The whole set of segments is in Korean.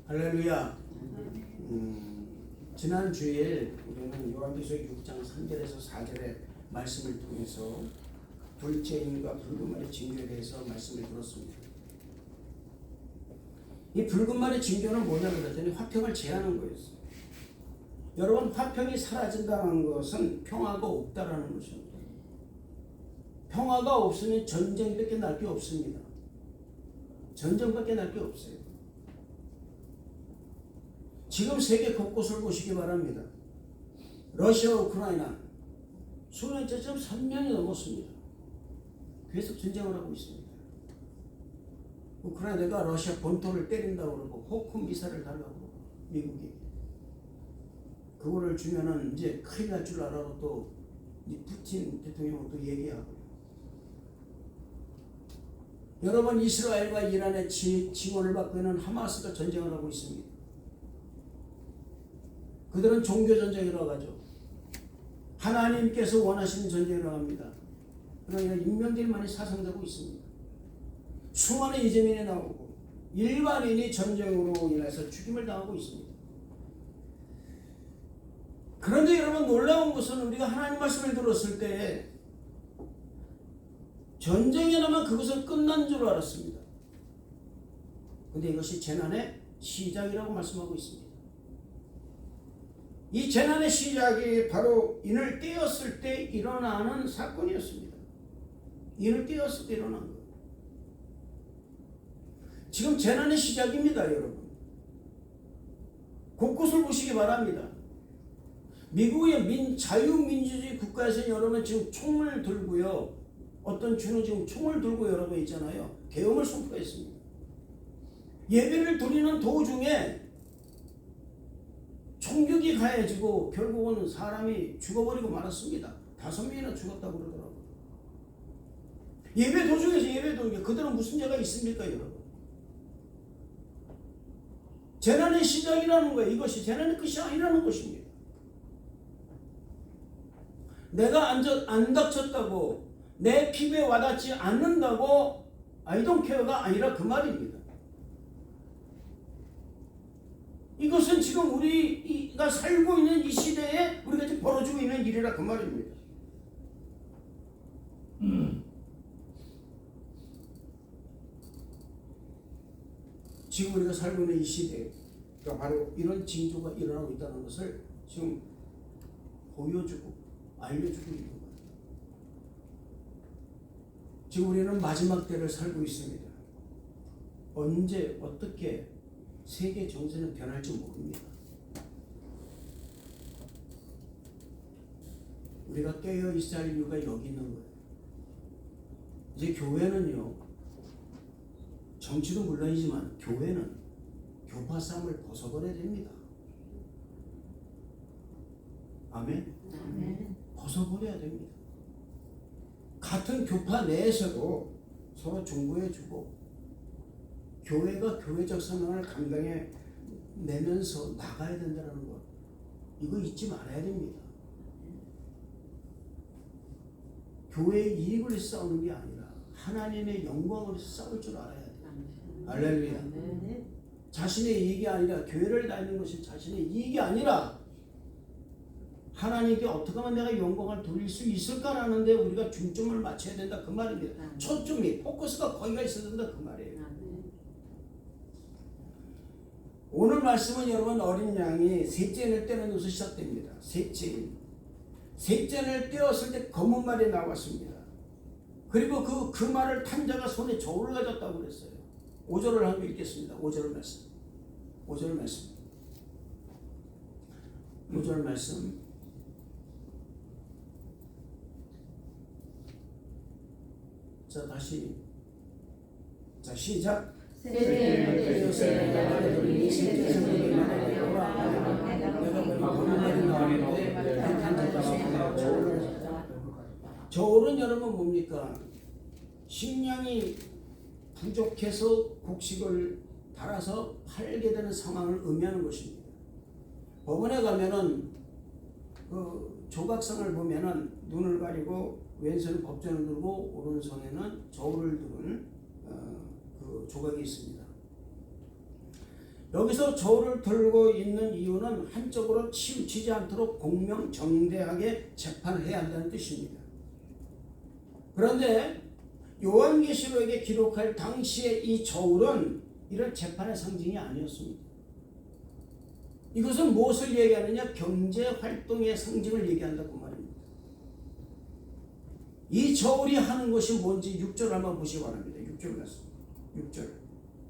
할렐루야. 지난 주일 우리는 요한계시록 6장 3절에서 4절의 말씀을 통해서 둘째 인과 붉은 말의 징조에 대해서 말씀을 들었습니다. 이 붉은 말의 징조는 뭐냐 그랬더니 화평을 제하는 거였어요. 여러분, 화평이 사라진다는 것은 평화가 없다라는 것입니다. 평화가 없으면 전쟁밖에 날 게 없습니다. 전쟁밖에 날 게 없어요. 지금 세계 곳곳을 보시기 바랍니다. 러시아, 우크라이나 수년째 지금 3년이 넘었습니다. 계속 전쟁을 하고 있습니다. 우크라이나가 러시아 본토를 때린다고 그러고 호크 미사를 달라고 미국이 그거를 주면은 이제 큰일 날 줄 알아도 또 푸틴 대통령은 또 얘기하고. 여러분, 이스라엘과 이란의 지원을 받고 있는 하마스가 전쟁을 하고 있습니다. 그들은 종교전쟁이라고 하죠. 하나님께서 원하시는 전쟁이라고 합니다. 그러니까 인명들이 많이 사상되고 있습니다. 수많은 이재민이 나오고 일반인이 전쟁으로 인해서 죽임을 당하고 있습니다. 그런데 여러분, 놀라운 것은 우리가 하나님 말씀을 들었을 때 전쟁이 나면 그것은 끝난 줄 알았습니다. 그런데 이것이 재난의 시작이라고 말씀하고 있습니다. 이 재난의 시작이 바로 인을 떼었을 때 일어나는 사건이었습니다. 인을 떼었을 때 일어난 거예요. 지금 재난의 시작입니다, 여러분. 곳곳을 보시기 바랍니다. 미국의 자유민주주의 국가에서 여러분 지금 총을 들고요. 어떤 주는 지금 총을 들고 여러분 있잖아요. 계엄을 선포했습니다. 예배를 드리는 도중에 총격이 가해지고 결국은 사람이 죽어버리고 말았습니다. 5명이나 죽었다고 그러더라고요. 예배 도중에 그들은 무슨 죄가 있습니까, 여러분? 재난의 시작이라는 거예요. 이것이 재난의 끝이 아니라는 것입니다. 내가 안 다쳤다고 내 피부에 와닿지 않는다고 I don't care가 아니라 그 말입니다. 이것은 지금 우리가 살고 있는 이 시대에 우리가 지금 벌어지고 있는 일이라 그 말입니다. 지금 우리가 살고 있는 이 시대가 바로 이런 징조가 일어나고 있다는 것을 지금 보여주고 알려주고 있는 거예요. 지금 우리는 마지막 때를 살고 있습니다. 언제 어떻게 세계 정세는 변할지 모릅니다. 우리가 깨어 있어야 할 이유가 여기 있는 거예요. 이제 교회는요, 정치도 물론이지만 교회는 교파 싸움을 벗어버려야 됩니다. 아멘? 아멘. 벗어버려야 됩니다. 같은 교파 내에서도 서로 중보해주고 교회가 교회적 사명을 감당해 내면서 나가야 된다는 것, 이거 잊지 말아야 됩니다. 교회의 이익을 위해서 싸우는 게 아니라 하나님의 영광을 위해서 싸울 줄 알아야 돼요. 할렐루야. 자신의 이익이 아니라, 교회를 다니는 것이 자신의 이익이 아니라 하나님께 어떻게 하면 내가 영광을 돌릴 수 있을까라는 데 우리가 중점을 맞춰야 된다 그 말입니다. 초점이, 포커스가 거기가 있어야 된다 그 말이에요. 오늘 말씀은 여러분, 어린 양이 셋째 인을 떼는 것으로 시작됩니다. 셋째 인. 셋째 인을 떼었을 때 검은 말이 나왔습니다. 그리고 그 말을 탄 자가 손에 저울을 가졌다고 그랬어요. 5절을 한번 읽겠습니다. 5절 말씀. 5절 말씀. 5절 말씀. 자, 다시. 자, 시작. 저울은 여러분 뭡니까? 식량이 부족해서 곡식을 달아서 팔게 되는 상황을 의미하는 것입니다. 법원에 가면은 그 조각상을 보면은 눈을 가리고 왼손에 법전을 들고 오른손에는 저울을 두른 그 조각이 있습니다. 여기서 저울을 들고 있는 이유는 한쪽으로 치우치지 않도록 공명정대하게 재판을 해야 한다는 뜻입니다. 그런데 요한계시록에 기록할 당시의 이 저울은 이런 재판의 상징이 아니었습니다. 이것은 무엇을 얘기하느냐? 경제활동의 상징을 얘기한다고 말입니다. 이 저울이 하는 것이 뭔지 6절 한번 보시기 바랍니다. 6절 말씀. 6절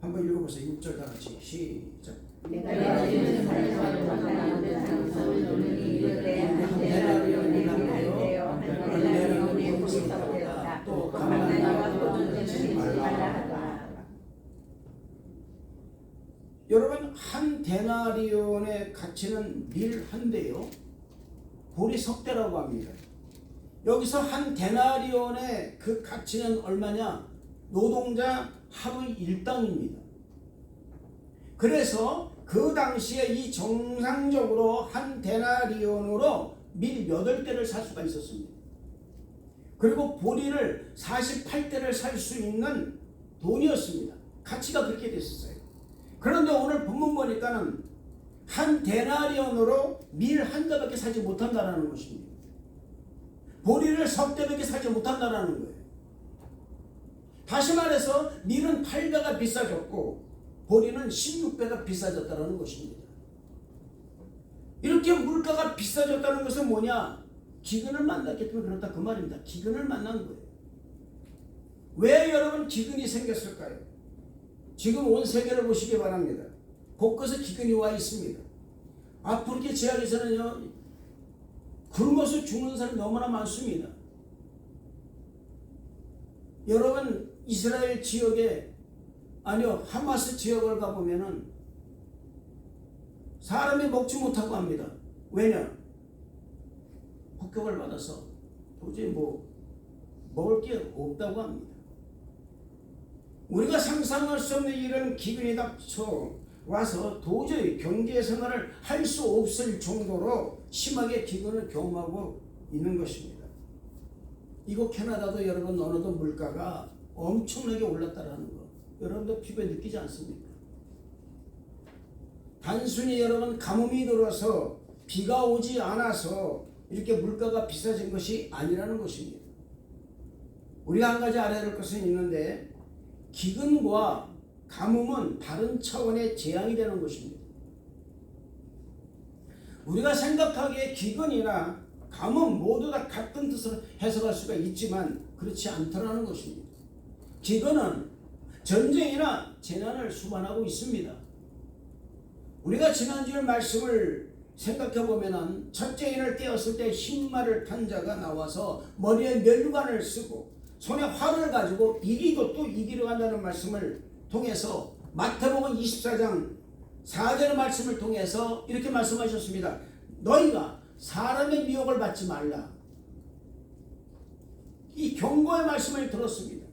한번 읽어보세요. 6절 다 같이 시작. 내가 지는 사람을 만나는 사람을 노느니 이르되 한 데나리온이 남되어 한 데나리온이 무시되었다. 또 가만나와 또 주지 말라 하더라. 여러분, 한 데나리온의 가치는 밀 한 대요, 보리 석 대라고 합니다. 여기서 한 데나리온의 그 가치는 얼마냐? 노동자 하루 일당입니다. 그래서 그 당시에 이 정상적으로 한 데나리온으로 밀 8대를 살 수가 있었습니다. 그리고 보리를 48대를 살 수 있는 돈이었습니다. 가치가 그렇게 됐었어요. 그런데 오늘 본문 보니까는 한 데나리온으로 밀 한 대밖에 사지 못한다는 것입니다. 보리를 석 대밖에 사지 못한다는 거예요. 다시 말해서 밀은 8배가 비싸졌고 보리는 16배가 비싸졌다는 것입니다. 이렇게 물가가 비싸졌다는 것은 뭐냐? 기근을 만났기 때문에 그렇다 그 말입니다. 기근을 만난 거예요. 왜 여러분 기근이 생겼을까요? 지금 온 세계를 보시기 바랍니다. 곳곳에 기근이 와 있습니다. 아프리카 지역에서는요, 굶어서 죽는 사람이 너무나 많습니다. 여러분, 이스라엘 지역에, 아니요, 하마스 지역을 가보면은 사람이 먹지 못하고 합니다. 왜냐? 폭격을 받아서 도저히 먹을 게 없다고 합니다. 우리가 상상할 수 없는 이런 기근이 닥쳐 와서 도저히 경제 생활을 할 수 없을 정도로 심하게 기근을 경험하고 있는 것입니다. 이곳 캐나다도 여러분 어느덧 물가가 엄청나게 올랐다는 거 여러분도 피부에 느끼지 않습니까? 단순히 여러분 가뭄이 들어서 비가 오지 않아서 이렇게 물가가 비싸진 것이 아니라는 것입니다. 우리가 한 가지 알아야 될 것은 있는데, 기근과 가뭄은 다른 차원의 재앙이 되는 것입니다. 우리가 생각하기에 기근이나 가뭄 모두 다 같은 뜻으로 해석할 수가 있지만 그렇지 않다는 것입니다. 기근은 전쟁이나 재난을 수반하고 있습니다. 우리가 지난주에 말씀을 생각해 보면은 첫째 인을 떼었을 때 흰말을 탄 자가 나와서 머리에 면류관을 쓰고 손에 활을 가지고 이기고 또 이기려 한다는 말씀을 통해서 마태복음 24장 4절의 말씀을 통해서 이렇게 말씀하셨습니다. 너희가 사람의 미혹을 받지 말라. 이 경고의 말씀을 들었습니다.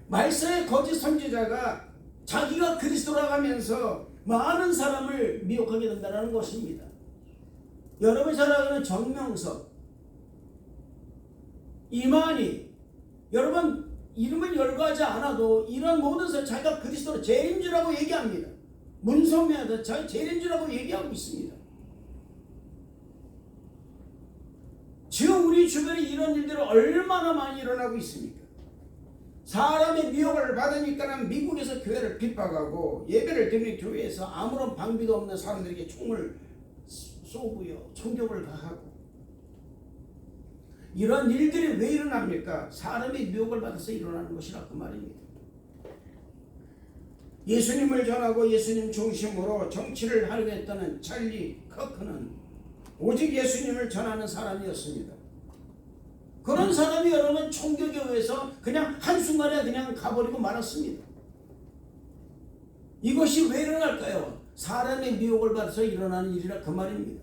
말세의 거짓 선지자가 자기가 그리스도라고 하면서 많은 사람을 미혹하게 된다는 것입니다. 여러분 잘 아는 정명석, 이만희, 여러분 이름을 열거하지 않아도 이런 모든 사람 자기가 그리스도로 죄인 줄 알고 얘기합니다. 문성매도 자기 죄인 줄 알고 얘기하고 있습니다. 지금 우리 주변에 이런 일들이 얼마나 많이 일어나고 있습니까? 사람의 미혹을 받으니까는 미국에서 교회를 핍박하고 예배를 드리는 교회에서 아무런 방비도 없는 사람들에게 총을 쏘고요, 총격을 가하고, 이런 일들이 왜 일어납니까? 사람의 미혹을 받아서 일어나는 것이라 그 말입니다. 예수님을 전하고 예수님 중심으로 정치를 하려고 했다는 찰리 커크는 오직 예수님을 전하는 사람이었습니다. 그런 사람이 여러분 총격에 의해서 그냥 한순간에 그냥 가버리고 말았습니다. 이것이 왜 일어날까요? 사람의 미혹을 받아서 일어나는 일이라 그 말입니다.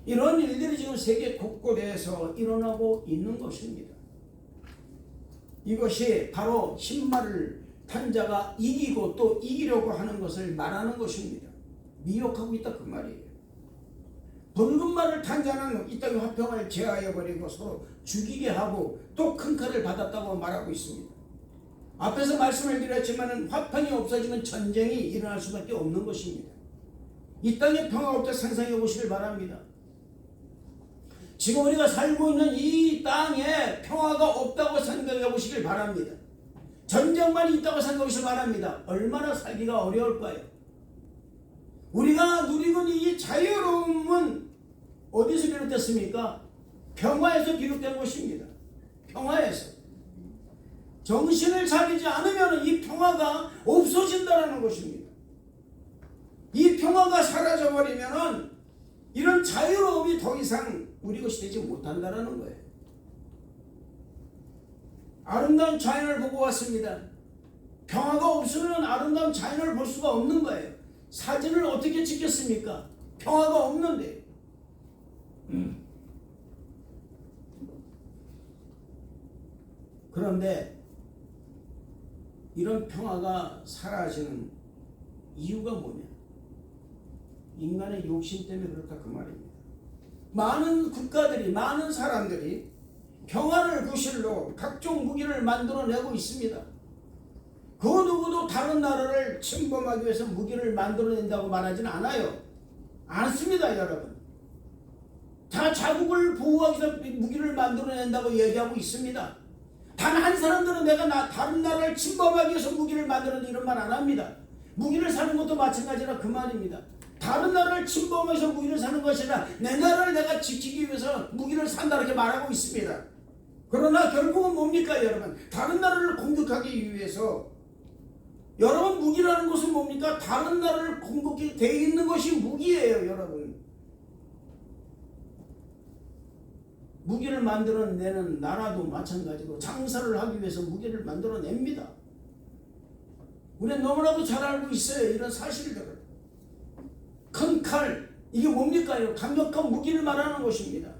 이런 일들이 지금 세계 곳곳에서 일어나고 있는 것입니다. 이것이 바로 흰말을 탄 자가 이기고 또 이기려고 하는 것을 말하는 것입니다. 미혹하고 있다 그 말이에요. 붉은 말을 탄 자는 이 땅의 화평을 제하여버리고 서로 죽이게 하고 또 큰 칼을 받았다고 말하고 있습니다. 앞에서 말씀을 드렸지만 화평이 없어지면 전쟁이 일어날 수밖에 없는 것입니다. 이 땅에 평화가 없다 상상해 보시길 바랍니다. 지금 우리가 살고 있는 이 땅에 평화가 없다고 생각해 보시길 바랍니다. 전쟁만 있다고 생각해 보시길 바랍니다. 얼마나 살기가 어려울까요? 우리가 누리고 있는 이 자유로움은 어디서 비롯됐습니까? 평화에서 비롯된 것입니다. 평화에서. 정신을 차리지 않으면 이 평화가 없어진다는 것입니다. 이 평화가 사라져버리면 이런 자유로움이 더 이상 우리 것이 되지 못한다는 거예요. 아름다운 자연을 보고 왔습니다. 평화가 없으면 아름다운 자연을 볼 수가 없는 거예요. 사진을 어떻게 찍겠습니까? 평화가 없는데. 그런데 이런 평화가 사라지는 이유가 뭐냐? 인간의 욕심 때문에 그렇다 그 말입니다. 많은 국가들이, 많은 사람들이 평화를 구실로 각종 무기를 만들어내고 있습니다. 그 누구도 다른 나라를 침범하기 위해서 무기를 만들어낸다고 말하지는 않아요. 않습니다, 여러분. 다 자국을 보호하기 위해서 무기를 만들어낸다고 얘기하고 있습니다. 단 한 사람들은 내가 다른 나라를 침범하기 위해서 무기를 만들어낸 이런 말 안 합니다. 무기를 사는 것도 마찬가지라 그 말입니다. 다른 나라를 침범해서 무기를 사는 것이 아니라 내 나라를 내가 지키기 위해서 무기를 산다 이렇게 말하고 있습니다. 그러나 결국은 뭡니까 여러분? 다른 나라를 공격하기 위해서 여러분 무기라는 것은 뭡니까? 다른 나라를 공격이 되어 있는 것이 무기예요 여러분. 무기를 만들어내는 나라도 마찬가지로 장사를 하기 위해서 무기를 만들어냅니다. 우리는 너무나도 잘 알고 있어요. 이런 사실들을. 큰 칼, 이게 뭡니까? 강력한 무기를 말하는 것입니다.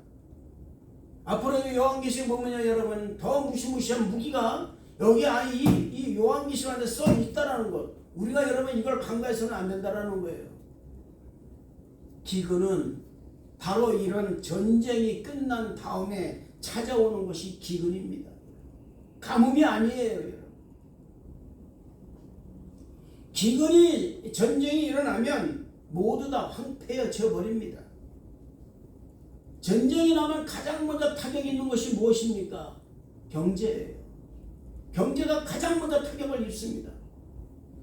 앞으로 요한계시록 보면요 여러분 더 무시무시한 무기가 여기 이 요한계시록 안에 써 있다라는 것. 우리가 여러분 이걸 간과해서는 안 된다라는 거예요. 기근은 바로 이런 전쟁이 끝난 다음에 찾아오는 것이 기근입니다. 가뭄이 아니에요. 여러분. 기근이 전쟁이 일어나면 모두 다 황폐해져 버립니다. 전쟁이 나면 가장 먼저 타격이 있는 것이 무엇입니까? 경제예요. 경제가 가장 먼저 타격을 입습니다.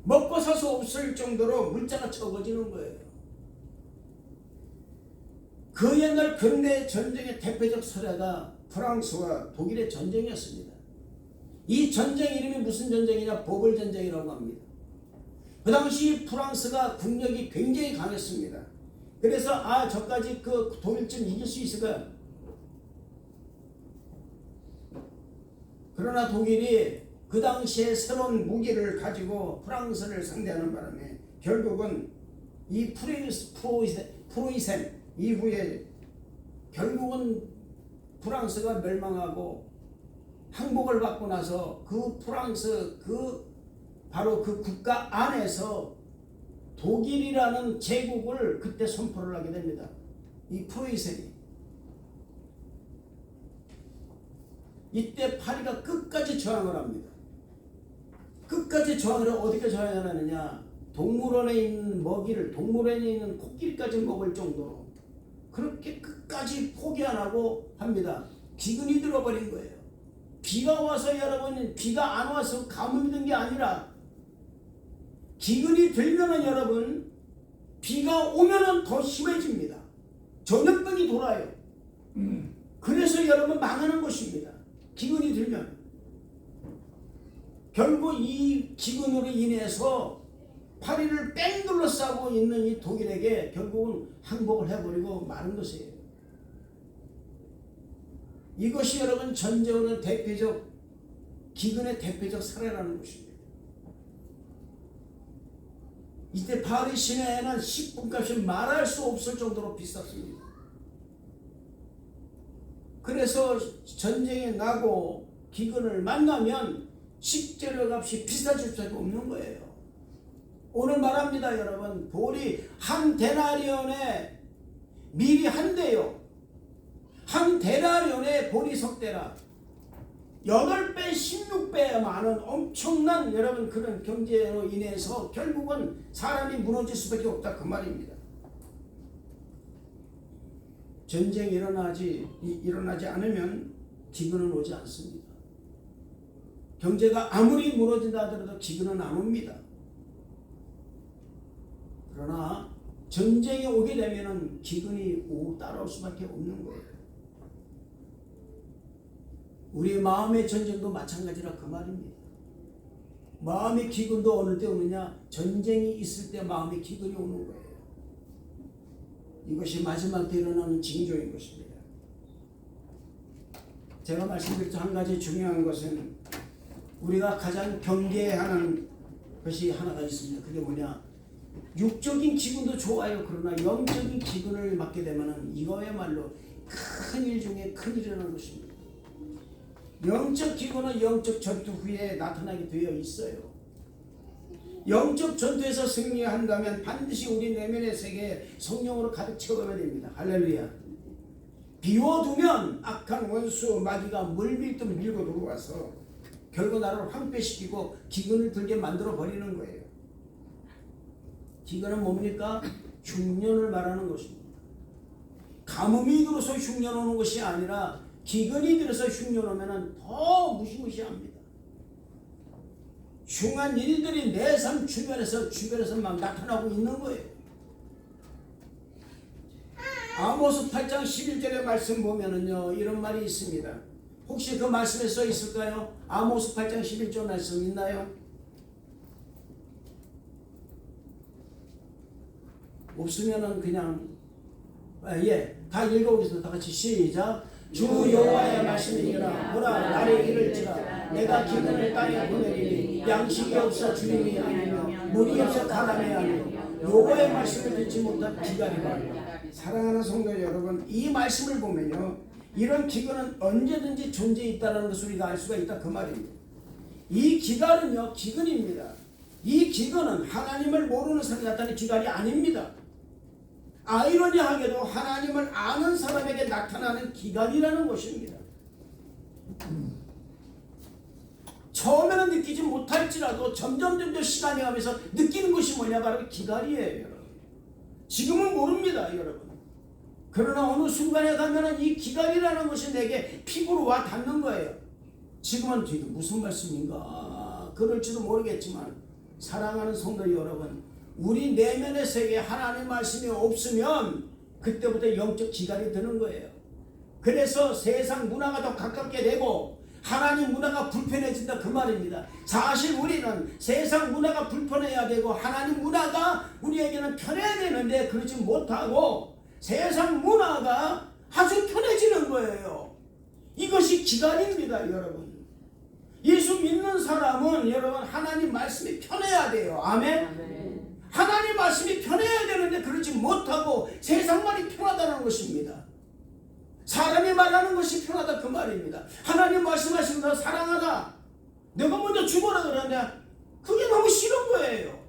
먹고 살 수 없을 정도로 물자가 적어지는 거예요. 그 옛날 근대 전쟁의 대표적 사례가 프랑스와 독일의 전쟁이었습니다. 이 전쟁 이름이 무슨 전쟁이냐? 보글 전쟁이라고 합니다. 그 당시 프랑스가 국력이 굉장히 강했습니다. 그래서 저까지 그 독일쯤 이길 수 있을까요? 그러나 독일이 그 당시에 새로운 무기를 가지고 프랑스를 상대하는 바람에 결국은 이 프로이센 이후에 결국은 프랑스가 멸망하고 항복을 받고 나서 그 프랑스 바로 그 국가 안에서 독일이라는 제국을 그때 선포를 하게 됩니다. 이 프로이센이. 이때 파리가 끝까지 저항을 합니다. 끝까지 저항을 하고 어디까지 저항하느냐? 동물원에 있는 먹이를, 동물원에 있는 코끼리까지 먹을 정도로 그렇게 끝까지 포기 안 하고 합니다. 기근이 들어버린 거예요. 비가 와서 여러분, 비가 안 와서 가뭄이 든 게 아니라 기근이 들면은 여러분, 비가 오면은 더 심해집니다. 전염병이 돌아요. 그래서 여러분 망하는 것입니다. 기근이 들면. 결국 이 기근으로 인해서 파리를 뺑 둘러싸고 있는 이 독일에게 결국은 항복을 해버리고 마는 것이에요. 이것이 여러분 전쟁의 대표적 기근의 대표적 사례라는 것입니다. 이때 파리 시내에는 식품값이 말할 수 없을 정도로 비쌌습니다. 그래서 전쟁이 나고 기근을 만나면 식재료 값이 비싸질 수밖에 없는 거예요. 오늘 말합니다 여러분. 돌이 한 데나리온에 밀이 한 대요. 한 데나리온에 보리 석 대라. 8배, 16배 많은 엄청난 여러분 그런 경제로 인해서 결국은 사람이 무너질 수밖에 없다 그 말입니다. 전쟁이 일어나지 않으면 기근은 오지 않습니다. 경제가 아무리 무너진다 하더라도 기근은 안 옵니다. 그러나 전쟁이 오게 되면 기근이 따라올 수밖에 없는 거예요. 우리의 마음의 전쟁도 마찬가지라 그 말입니다. 마음의 기근도 어느 때 오느냐? 전쟁이 있을 때 마음의 기근이 오는 거예요. 이것이 마지막 때 일어나는 징조인 것입니다. 제가 말씀드렸죠. 한 가지 중요한 것은 우리가 가장 경계하는 것이 하나가 있습니다. 그게 뭐냐? 육적인 기근도 좋아요. 그러나 영적인 기근을 맞게 되면 이거야말로 큰일 중에 큰일이라는 것입니다. 영적 기근은 영적 전투 후에 나타나게 되어 있어요. 영적 전투에서 승리한다면 반드시 우리 내면의 세계에 성령으로 가득 채워야 됩니다. 할렐루야. 비워두면 악한 원수 마귀가 물밀듯 밀고 들어와서 결국 나를 황폐시키고 기근을 들게 만들어 버리는 거예요. 기근은 뭡니까? 흉년을 말하는 것입니다. 가뭄이 들어서 흉년 오는 것이 아니라 기근이 들어서 흉년 오면 더 무시무시합니다. 흉한 일들이 내 삶 주변에서 막 나타나고 있는 거예요. 아모스 8장 11절의 말씀 보면은요 이런 말이 있습니다. 혹시 그 말씀에 써 있을까요? 아모스 8장 11절 말씀 있나요? 없으면은 그냥 다 읽어보겠습니다. 다 같이 시작. 주 여호와의 말씀이니라. 보라 나를 이를지라. 내가 기근을 땅에 보내리니 양식이 없어 주님이 아니며 물이 없어 가람이 아니며 여호와의 말씀을 듣지 못한 기갈이라. 사랑하는 성도 여러분, 이 말씀을 보면요 이런 기근은 언제든지 존재해 있다는 것을 우리가 알 수가 있다 그 말입니다. 이 기갈은요 기근입니다. 이 기근은 하나님을 모르는 사람이 나타낸 기갈이 아닙니다. 아이러니하게도 하나님을 아는 사람에게 나타나는 기갈이라는 것입니다. 처음에는 느끼지 못할지라도 점점 시간이 가면서 느끼는 것이 뭐냐 바로 기갈이에요. 여러분. 지금은 모릅니다. 여러분. 그러나 어느 순간에 가면은 이 기갈이라는 것이 내게 피부로 와 닿는 거예요. 지금은 무슨 말씀인가 그럴지도 모르겠지만 사랑하는 성도 여러분, 우리 내면의 세계에 하나님 말씀이 없으면 그때부터 영적 기갈이 드는 거예요. 그래서 세상 문화가 더 가깝게 되고 하나님 문화가 불편해진다 그 말입니다. 사실 우리는 세상 문화가 불편해야 되고 하나님 문화가 우리에게는 편해야 되는데 그러지 못하고 세상 문화가 아주 편해지는 거예요. 이것이 기갈입니다. 여러분. 예수 믿는 사람은 여러분 하나님 말씀이 편해야 돼요. 아멘. 하나님 말씀이 편해야 되는데 그러지 못하고 세상 말이 편하다는 것입니다. 사람이 말하는 것이 편하다 그 말입니다. 하나님 말씀하십니다. 사랑하다. 내가 먼저 죽어라 그러는데 그게 너무 싫은 거예요.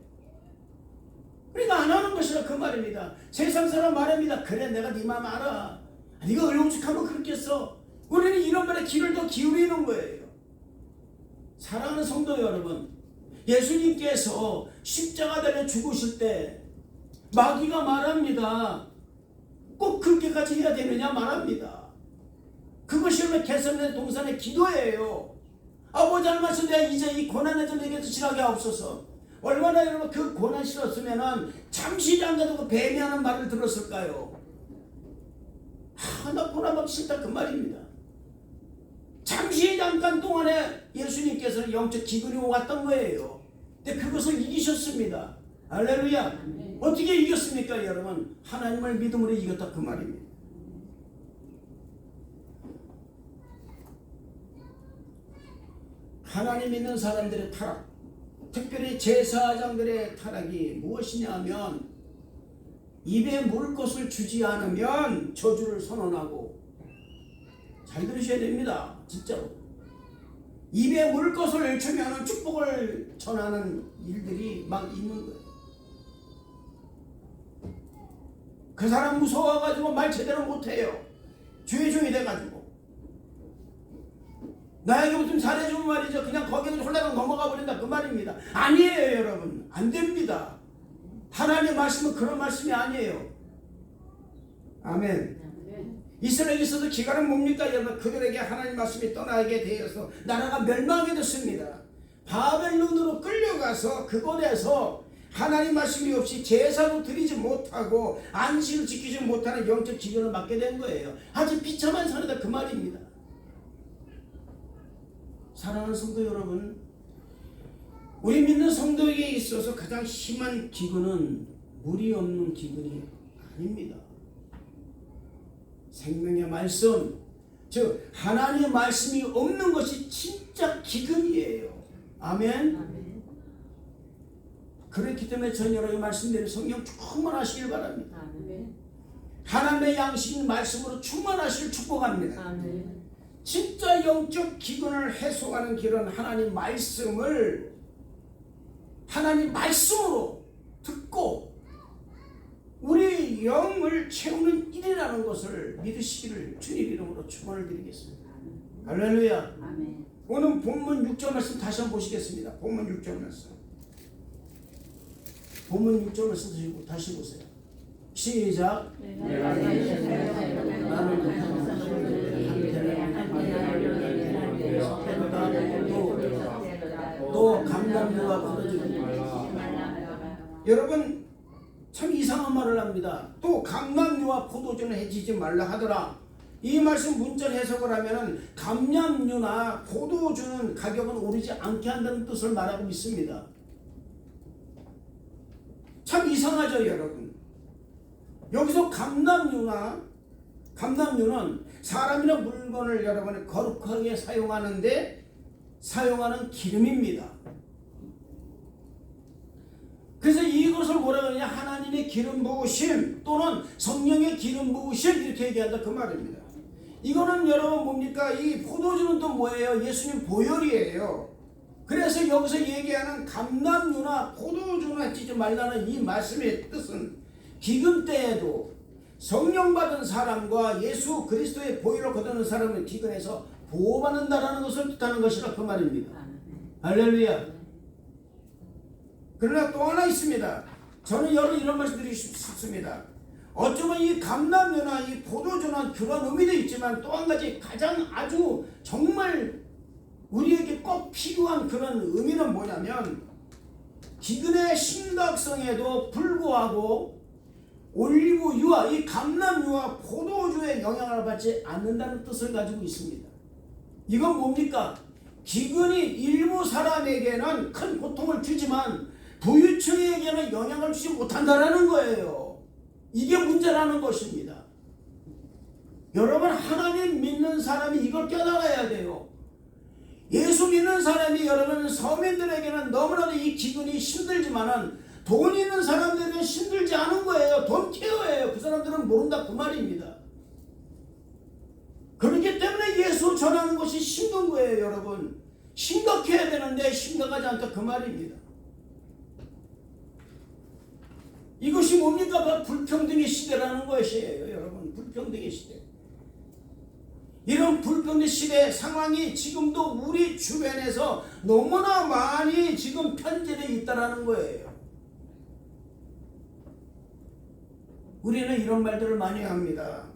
그러니까 안 하는 것이라 그 말입니다. 세상 사람 말합니다. 그래 내가 네 마음 알아. 네가 얼렁죽하면 그렇겠어. 우리는 이런 말에 귀를 더 기울이는 거예요. 사랑하는 성도 여러분, 예수님께서 십자가 달려 죽으실 때 마귀가 말합니다. 꼭 그렇게까지 해야 되느냐 말합니다. 그것이 얼마나 개선된 동산의 기도예요. 아버지 하나님 내가 이제 이 고난에서 내게서 지나게 하옵소서. 얼마나 여러분 그 고난 싫었으면은 잠시 잠가두고 배매하는 말을 들었을까요? 나 고난 받기 싫다 그 말입니다. 잠시 잠깐 동안에 예수님께서는 영적 기근이 오갔던 거예요. 근데 그것을 이기셨습니다. 할렐루야. 어떻게 이겼습니까 여러분? 하나님을 믿음으로 이겼다 그 말입니다. 하나님 믿는 사람들의 타락, 특별히 제사장들의 타락이 무엇이냐 하면 입에 물 것을 주지 않으면 저주를 선언하고, 잘 들으셔야 됩니다. 진짜로. 입에 물 것을 주면 축복을 전하는 일들이 막 있는 거예요. 그 사람 무서워가지고 말 제대로 못해요. 죄종이 돼가지고. 나에게 무슨 잘해주면 말이죠. 그냥 거기서 홀라당 넘어가 버린다. 그 말입니다. 아니에요, 여러분. 안 됩니다. 하나님의 말씀은 그런 말씀이 아니에요. 아멘. 이스라엘에서도 기간은 뭡니까? 여러분, 그들에게 하나님 말씀이 떠나게 되어서 나라가 멸망하게 됐습니다. 바벨론으로 끌려가서 그곳에서 하나님 말씀이 없이 제사도 드리지 못하고 안식을 지키지 못하는 영적 기근을 맞게 된 거예요. 아주 비참한 사례다 그 말입니다. 사랑하는 성도 여러분, 우리 믿는 성도에게 있어서 가장 심한 기근은 물이 없는 기근이 아닙니다. 생명의 말씀, 즉 하나님의 말씀이 없는 것이 진짜 기근이에요. 아멘. 그렇기 때문에 전 여러분이 말씀드린 성령 충만하시길 바랍니다. 하나님의 양식인 말씀으로 충만하시길 축복합니다. 진짜 영적 기근을 해소하는 길은 하나님 말씀을 하나님 말씀으로 듣고 우리 영을 채우는 일이라는 것을 믿으시기를 주님 이름으로 축원을 드리겠습니다. 할렐루야. 오늘 본문 6절 말씀 다시 한번 보시겠습니다. 본문 6절 말씀. 본문 6절 말씀 다시 보세요. 시작. 또 감람류와 포도주. 여러분 참 이상한 말을 합니다. 또 감람류와 포도주는 해치지 말라 하더라. 이 말씀 문절 해석을 하면은 감람류나 포도주는 가격은 오르지 않게 한다는 뜻을 말하고 있습니다. 참 이상하죠, 여러분. 여기서 감람류는 사람이나 물건을 여러분이 거룩하게 사용하는 기름입니다. 그래서 이것을 뭐라고 하느냐, 하나님의 기름 부으심 또는 성령의 기름 부으심 이렇게 얘기한다 그 말입니다. 이거는 여러분 뭡니까? 이 포도주는 또 뭐예요? 예수님 보혈이에요. 그래서 여기서 얘기하는 감람류나 포도주나 찌지 말라는 이 말씀의 뜻은 기근 때에도 성령 받은 사람과 예수 그리스도의 보혈을 거두는 사람은 기근에서 보호받는다라는 것을 뜻하는 것이라 그 말입니다. 할렐루야. 그러나 또 하나 있습니다. 저는 여러분 이런 말씀 드리고 싶습니다. 어쩌면 이 감람류나 이 포도주나 그런 의미도 있지만 또 한 가지 가장 아주 정말 우리에게 꼭 필요한 그런 의미는 뭐냐면 기근의 심각성에도 불구하고 올리브유와 이 감람유와 포도주의 영향을 받지 않는다는 뜻을 가지고 있습니다. 이건 뭡니까? 기근이 일부 사람에게는 큰 고통을 주지만 부유층에게는 영향을 주지 못한다는 거예요. 이게 문제라는 것입니다. 여러분 하나님 믿는 사람이 이걸 깨달아야 돼요. 예수 믿는 사람이 여러분 서민들에게는 너무나도 이 기근이 힘들지만은 돈 있는 사람들에게는 힘들지 않은 거예요. 돈 케어예요. 그 사람들은 모른다 그 말입니다. 그렇기 때문에 예수 전하는 것이 힘든 거예요, 여러분. 심각해야 되는데 심각하지 않다 그 말입니다. 이것이 뭡니까? 바로 불평등의 시대라는 것이에요, 여러분. 불평등의 시대. 이런 불평등 시대 상황이 지금도 우리 주변에서 너무나 많이 지금 편제되어 있다는 거예요. 우리는 이런 말들을 많이 합니다.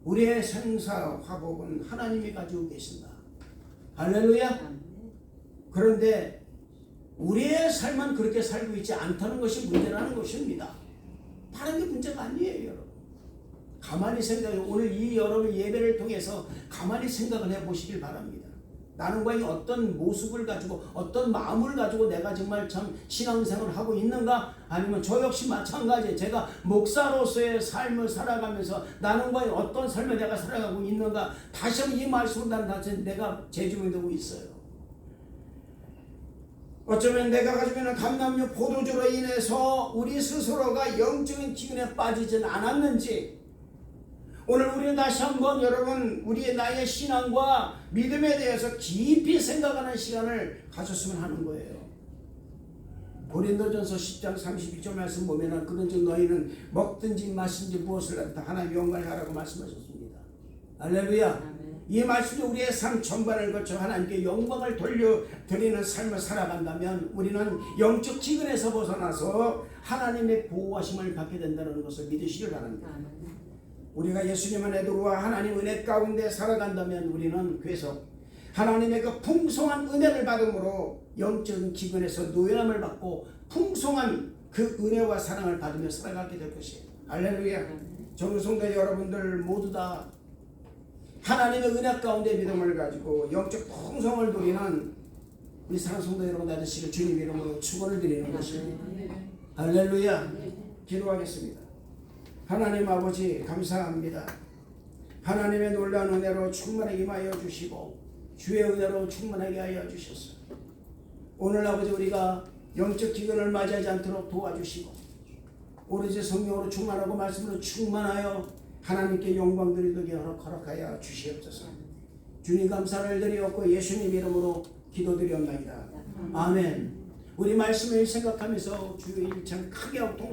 우리의 생사 화복은 하나님이 가지고 계신다. 할렐루야. 그런데 우리의 삶은 그렇게 살고 있지 않다는 것이 문제라는 것입니다. 다른 게 문제가 아니에요, 여러분. 가만히 생각해. 오늘 이 여러분 예배를 통해서 가만히 생각을 해보시길 바랍니다. 나는 과연 어떤 모습을 가지고 어떤 마음을 가지고 내가 정말 참 신앙생활을 하고 있는가? 아니면 저 역시 마찬가지예요. 제가 목사로서의 삶을 살아가면서 나는 과연 어떤 삶을 내가 살아가고 있는가? 다시 한번 이 말씀을 난 다시 내가 재중해 두고 있어요. 어쩌면 내가 가지고 있는 감람류 포도주로 인해서 우리 스스로가 영적인 기근에 빠지진 않았는지, 오늘 우리는 다시 한번 여러분 우리의 나의 신앙과 믿음에 대해서 깊이 생각하는 시간을 가졌으면 하는 거예요. 고린도전서 10장 32절 말씀 보면은 그런즉 너희는 먹든지 마시든지 무엇을 하든 하나님 영광을 하라고 말씀하셨습니다. 할렐루야. 이 말씀이 우리의 삶 전반을 거쳐 하나님께 영광을 돌려드리는 삶을 살아간다면 우리는 영적 기근에서 벗어나서 하나님의 보호하심을 받게 된다는 것을 믿으시길 바랍니다. 우리가 예수님 안에 들어와 하나님 은혜 가운데 살아간다면 우리는 계속 하나님의 그 풍성한 은혜를 받음으로 영적인 기근에서 노연함을 받고 풍성한 그 은혜와 사랑을 받으며 살아가게 될 것이에요. 할렐루야. 전우 성도 여러분들 모두 다 하나님의 은혜 가운데 믿음을 가지고 영적 풍성을 누리는 우리 사랑 성도 여러분 아저씨를 주님 이름으로 축원을 드리는 것입니다. 할렐루야. 기도하겠습니다. 하나님 아버지 감사합니다. 하나님의 놀라운 은혜로 충만하게 임하여 주시고 주의 은혜로 충만하게 하여 주셨어. 오늘 아버지 우리가 영적 기근을 맞이하지 않도록 도와주시고 오로지 성령으로 충만하고 말씀으로 충만하여 하나님께 영광 드리도록 허락하여 주시옵소서. 주님 감사를 드리옵고 예수님 이름으로 기도드리옵나이다. 아멘. 우리 말씀을 생각하면서 주의 일참 크게 통수